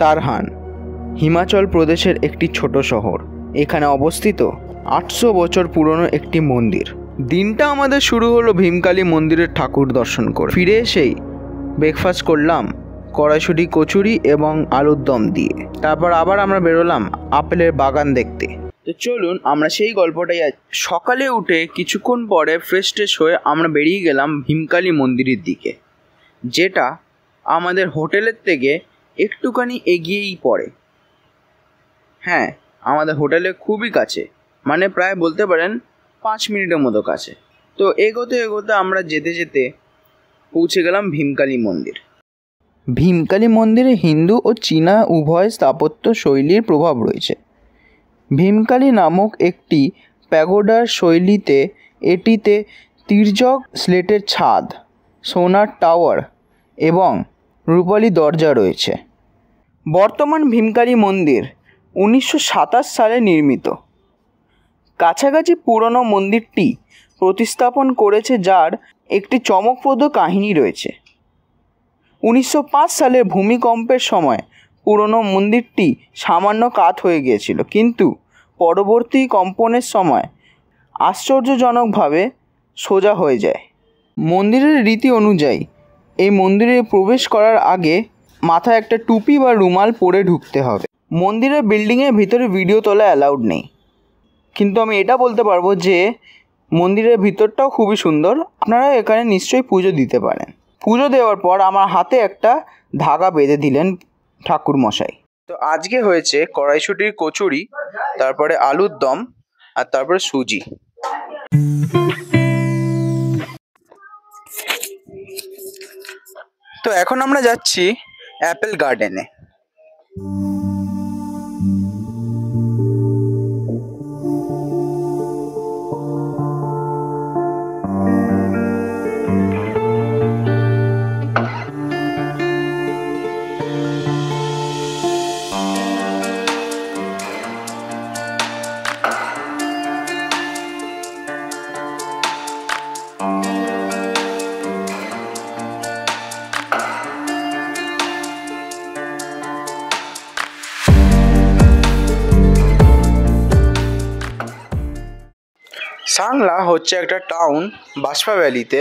সারহান হিমাচল প্রদেশের একটি ছোট শহর। এখানে অবস্থিত 800 বছর পুরনো একটি মন্দির। দিনটা আমাদের শুরু হলো ভীমকালী মন্দিরের ঠাকুর দর্শন করে। ফিরে এসেই ব্রেকফাস্ট করলাম কড়াইশুঁটি কচুরি এবং আলুর দম দিয়ে। তারপর আবার আমরা বেরোলাম আপেলের বাগান দেখতে। তো চলুন আমরা সেই গল্পটাই। সকালে উঠে কিছুক্ষণ পরে ফ্রেশ ট্রেশ হয়ে আমরা বেরিয়ে গেলাম ভীমকালী মন্দিরের দিকে, যেটা আমাদের হোটেলের থেকে একটুখানি এগিয়েই পড়ে। হ্যাঁ, আমাদের হোটেলের খুবই কাছে, মানে প্রায় বলতে পারেন 5 মিনিটের মতো কাছে। তো এগোতে এগোতে আমরা যেতে যেতে পৌঁছে গেলাম ভীমকালী মন্দির। ভীমকালী মন্দিরে হিন্দু ও চীনা উভয় স্থাপত্য শৈলীর প্রভাব রয়েছে। ভীমকালী নামক একটি প্যাগোডার শৈলীতে এটিতে তির্যক স্লেটের ছাদ, সোনার টাওয়ার এবং রূপালী দরজা রয়েছে। বর্তমান ভীমকালী মন্দির 1927 সালে নির্মিত। কাছাকাছি পুরনো মন্দিরটি প্রতিস্থাপন করেছে, যার একটি চমকপ্রদ কাহিনী রয়েছে। 1905 সালের ভূমিকম্পের সময় পুরনো মন্দিরটি সামান্য কাত হয়ে গিয়েছিল, কিন্তু পরবর্তী কম্পনের সময় আশ্চর্যজনকভাবে সোজা হয়ে যায়। মন্দিরের রীতি অনুযায়ী এই মন্দিরে প্রবেশ করার আগে মাথায় একটা টুপি বা রুমাল পরে ঢুকতে হবে। মন্দিরের বিল্ডিংয়ের ভিতরে ভিডিও তোলা অ্যালাউড নেই, কিন্তু আমি এটা বলতে পারবো যে মন্দিরের ভিতরটাও খুবই সুন্দর। আপনারা এখানে নিশ্চয়ই পুজো দিতে পারেন। পুজো দেওয়ার পর আমার হাতে একটা ধাগা বেঁধে দিলেন ঠাকুর মশাই। তো আজকে হয়েছে কড়াইশুঁটির কচুরি, তারপরে আলুর দম, আর তারপরে সুজি। তো এখন আমরা যাচ্ছি অ্যাপেল গার্ডেনে। সাংলা হচ্ছে একটা টাউন বাজপা ভ্যালিতে।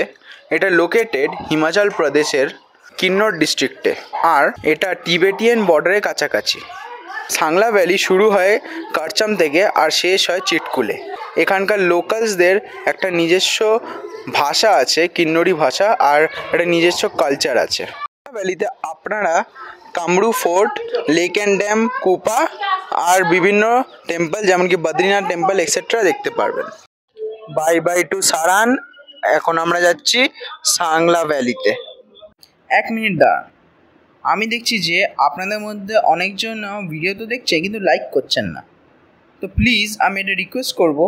এটা লোকেটেড হিমাচল প্রদেশের কিন্নর ডিস্ট্রিক্টে, আর এটা টিবেটিয়ান বর্ডারের কাছাকাছি। সাংলা ভ্যালি শুরু হয় কারচাম থেকে আর শেষ হয় চিটকুলে। এখানকার লোকালসদের একটা নিজস্ব ভাষা আছে, কিন্নরি ভাষা, আর একটা নিজস্ব কালচার আছে। ভ্যালিতে আপনারা Kamru fort, lake and dam, Kupa আর বিভিন্ন টেম্পল যেমন কি বদ্রীনাথ টেম্পল এক্সেট্রা দেখতে পারবেন। বাই বাই টু সারান। এখন আমরা যাচ্ছি সাংলা ভ্যালিতে। 1 মিনিট দাঁড়ান, আমি দেখছি যে আপনাদের মধ্যে অনেকজন ভিডিও তো দেখছে কিন্তু লাইক করছেন না। তো প্লিজ আমি এটা রিকোয়েস্ট করব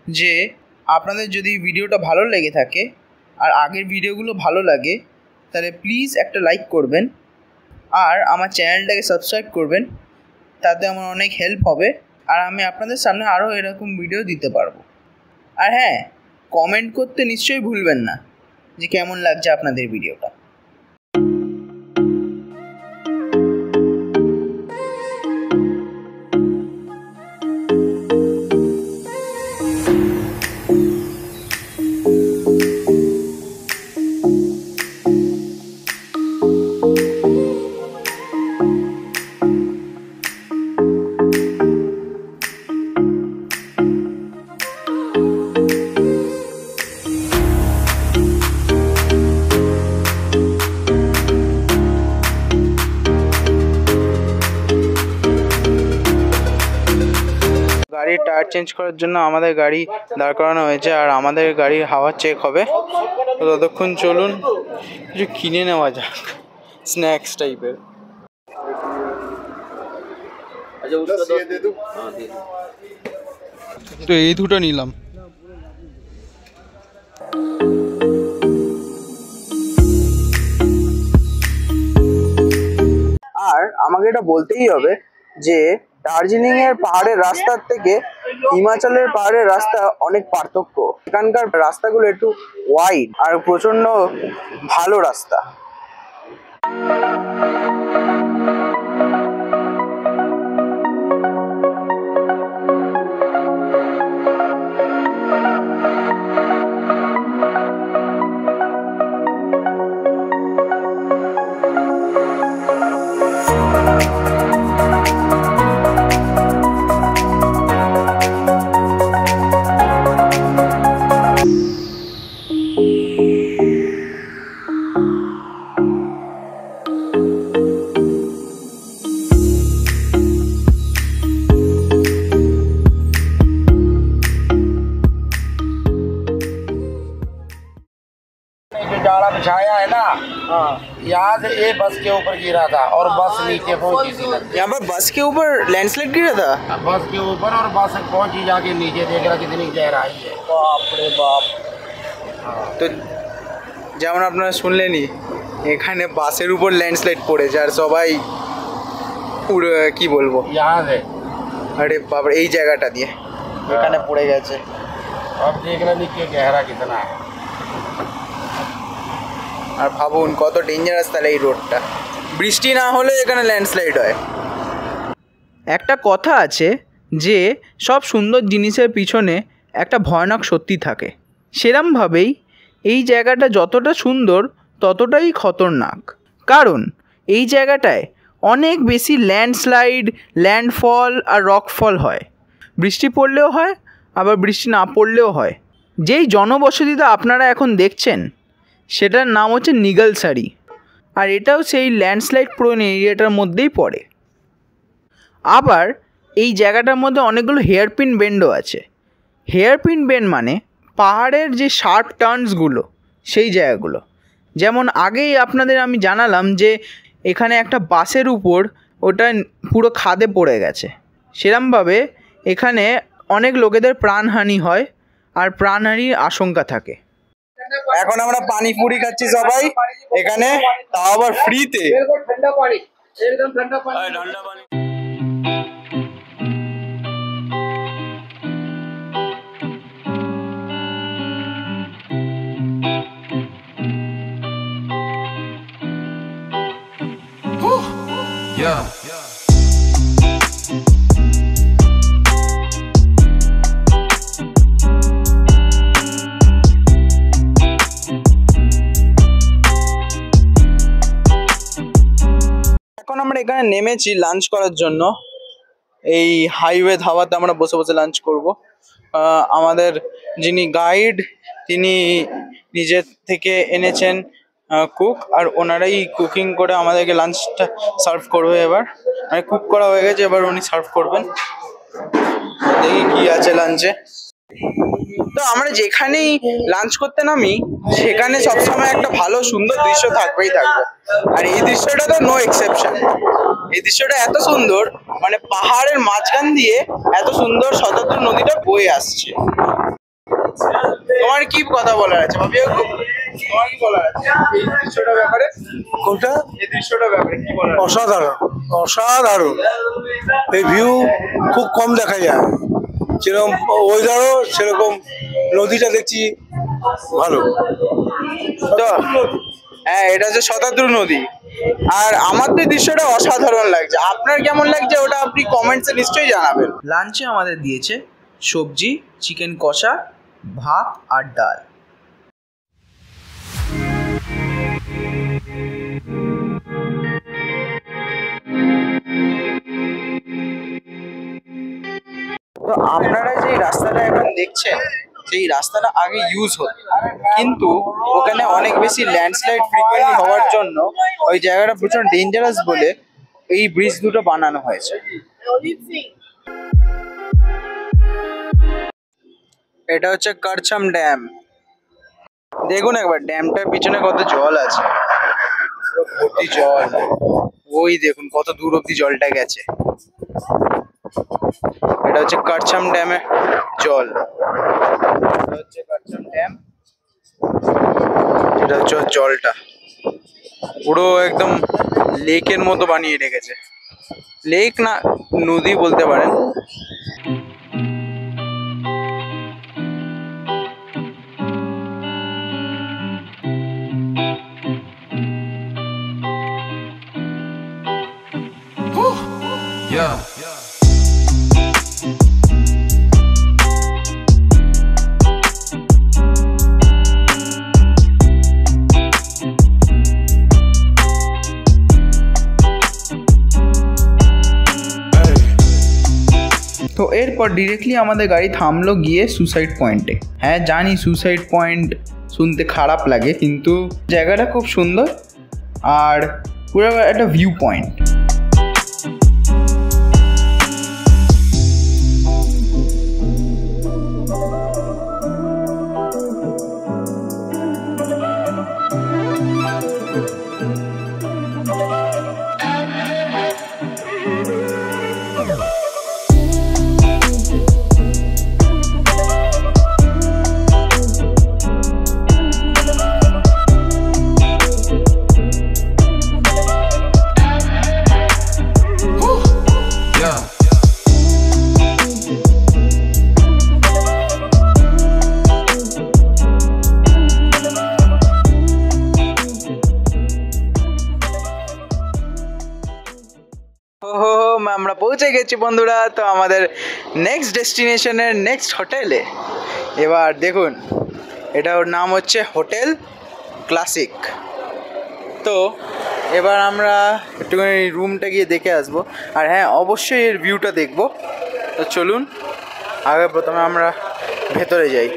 যে আপনাদের যদি ভিডিওটা ভালো লেগে থাকে আর আগের ভিডিওগুলো ভালো লাগে, তাহলে প্লিজ একটা লাইক করবেন আর আমার চ্যানেলটাকে সাবস্ক্রাইব করবেন। তাতে আমার অনেক হেল্প হবে আর আমি আপনাদের সামনে আরও এরকম ভিডিও দিতে পারবো। আর হ্যাঁ, কমেন্ট করতে নিশ্চয়ই ভুলবেন না যে কেমন লাগছে আপনাদের ভিডিওটা। গাড়ির টায়ার চেঞ্জ করার জন্য আমাদের গাড়ি দাঁড় করানো হয়েছে, আর আমাদের গাড়ির হাওয়া চেক হবে। তো ততক্ষণ চলুন কিছু কিনে নেওয়া যাক, স্ন্যাক্স টাইপের। তো এই দুটো নিলাম। আর আমাকে এটা বলতেই হবে যে দার্জিলিং এর পাহাড়ের রাস্তার থেকে হিমাচলের পাহাড়ের রাস্তা অনেক পার্থক্য। এখানকার রাস্তাগুলো একটু ওয়াইড আর প্রচন্ড ভালো রাস্তা। छाया है ना, हाँ, यहाँ से ये बस के ऊपर गिरा था और बस नीचे पहुंची थी। यहाँ पर बस के ऊपर लैंडस्लाइड गिरा था। बस के ऊपर और बस पहुंची जाके नीचे, देख रहा कितनी गहराई है। बाप रे बाप। তো যেমন আপনারা শুনলেনই, এখানে বাসের উপর ল্যান্ডস্লাইড পড়েছে আর সবাই পুরো কি বলবো, यहाँ से আরে বাবা এই জায়গাটা দিয়ে এখানে পড়ে গেছে। अब देख रहा नीचे गहरा कितना है। আর ভাবুন কত ডেঞ্জারাস তাহলে এই রোডটা, বৃষ্টি না হলে এখানে ল্যান্ডস্লাইড হয়। একটা কথা আছে যে সব সুন্দর জিনিসের পিছনে একটা ভয়ানক সত্যি থাকে, সেরমভাবেই এই জায়গাটা যতটা সুন্দর ততটাই খতরনাক। কারণ এই জায়গাটায় অনেক বেশি ল্যান্ডস্লাইড, ল্যান্ডফল আর রকফল হয়। বৃষ্টি পড়লেও হয়, আবার বৃষ্টি না পড়লেও হয়। যেই জনবসতিটা আপনারা এখন দেখছেন সেটার নাম হচ্ছে নিগলসারি, আর এটাও সেই ল্যান্ডস্লাইড প্রোন এরিয়াটার মধ্যেই পড়ে। আবার এই জায়গাটার মধ্যে অনেকগুলো হেয়ারপিন বেন্ডও আছে। হেয়ারপিন বেন্ড মানে পাহাড়ের যে শার্প টার্নসগুলো, সেই জায়গাগুলো। যেমন আগেই আপনাদের আমি জানালাম যে এখানে একটা বাসের উপর ওটা পুরো খাদে পড়ে গেছে, সেরমভাবে এখানে অনেক লোকেদের প্রাণহানি হয় আর প্রাণহানির আশঙ্কা থাকে। এখন আমরা পানিপুরি খাচ্ছি সবাই এখানে, তাও আবার ফ্রিতে। ठंडा पानी, एकदम ठंडा पानी। Yeah. এখন আমরা এখানে নেমেছি লাঞ্চ করার জন্য। এই হাইওয়ে ধাবাতে আমরা বসে বসে লাঞ্চ করব। আমাদের যিনি গাইড তিনি নিজে থেকে এনেছেন কুক, আর ওনারাই কুকিং করে আমাদেরকে লাঞ্চটা সার্ভ করবে। এবার মানে কুক করা হয়ে গেছে, এবার উনি সার্ভ করবেন। দেখি কি আছে লাঞ্চে। তো আমরা যেখানেই লাঞ্চ করতে নামি সেখানে সবসময় একটা ভালো সুন্দর দৃশ্য থাকবেই থাকবে, আর এই দৃশ্যটা তো নো এক্সেপশন। এই দৃশ্যটা এত সুন্দর, মানে পাহাড়ের মাঝখান দিয়ে এত সুন্দর শতাব্দী নদীটা বয়ে আসছে। তোমার কি কথা বলার আছে ভাবি? তোমার কি বলার আছে এই দৃশ্যটার ব্যাপারে? কোনটা? এই দৃশ্যটার ব্যাপারে কি বলার? অসাধারণ, অসাধারণ। এই ভিউ খুব কম দেখা যায়। যেরকম ওয়েদারও সেরকম নদীটা দেখছি ভালো। তো হ্যাঁ, এটা হচ্ছে শতাদ্রু নদী। আর আমার তো দৃশ্যটা অসাধারণ লাগছে। আপনার কেমন লাগছে ওটা আপনি কমেন্টসে নিশ্চয়ই জানাবেন। লাঞ্চে আমাদের দিয়েছে সবজি, চিকেন কষা, ভাত আর ডাল। তো আপনারা যে রাস্তাটা এখন দেখছেন, সেই রাস্তাটা আগে ইউজ হতো, কিন্তু ওখানে অনেক বেশি ল্যান্ডস্লাইড ফ্রিকোয়েন্টলি হওয়ার জন্য ওই জায়গাটা প্রচুর ডেঞ্জারাস বলে এই ব্রিজ দুটো বানানো হয়েছে। এটা হচ্ছে কারচাম ড্যাম। দেখুন একবার ড্যামটার পিছনে কত জল আছে, ভর্তি জল। ওই দেখুন কত দূর অব্দি জলটা গেছে। এটা হচ্ছে কারচাম ড্যামের জল। এটা হচ্ছে কারচাম ড্যাম, এটা হচ্ছে জলটা পুরো একদম লেকের মতো বানিয়ে রেখেছে। লেক না, নদী বলতে পারেন। Yeah. তো এরপর ডিরেক্টলি আমাদের গাড়ি থামলো গিয়ে সুসাইড পয়েন্টে। হ্যাঁ জানি সুসাইড পয়েন্ট শুনতে খারাপ লাগে, কিন্তু জায়গাটা খুব সুন্দর আর পুরো একটা ভিউ পয়েন্ট। পৌঁছে গেছি বন্ধুরা তো আমাদের নেক্সট ডেস্টিনেশনের নেক্সট হোটেলে। এবার দেখুন, এটা ওর নাম হচ্ছে হোটেল ক্লাসিক। তো এবার আমরা একটুখানি রুমটা গিয়ে দেখে আসবো, আর হ্যাঁ অবশ্যই এর ভিউটা দেখবো। তো চলুন আগে প্রথমে আমরা ভেতরে যাই।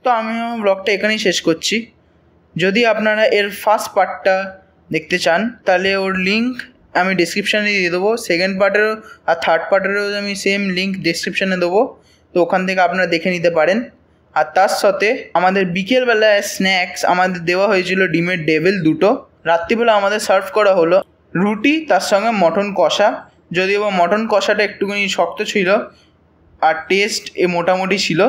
তো আমি আমার ব্লগটা এখানেই শেষ করছি। যদি আপনারা এর ফার্স্ট পার্টটা দেখতে চান তাহলে ওর লিঙ্ক আমি ডিসক্রিপশানে দিয়ে দেবো। সেকেন্ড পার্টেরও আর থার্ড পার্টেরও আমি সেম লিঙ্ক ডিসক্রিপশানে দেবো, তো ওখান থেকে আপনারা দেখে নিতে পারেন। আর তার সাথে আমাদের বিকেলবেলায় স্ন্যাক্স আমাদের দেওয়া হয়েছিল ডিমের ডেভিল দুটো। রাত্রিবেলা আমাদের সার্ভ করা হলো রুটি, তার সঙ্গে মটন কষা। যদিও মটন কষাটা একটুখানি শক্ত ছিল আর টেস্ট মোটামুটি ছিল।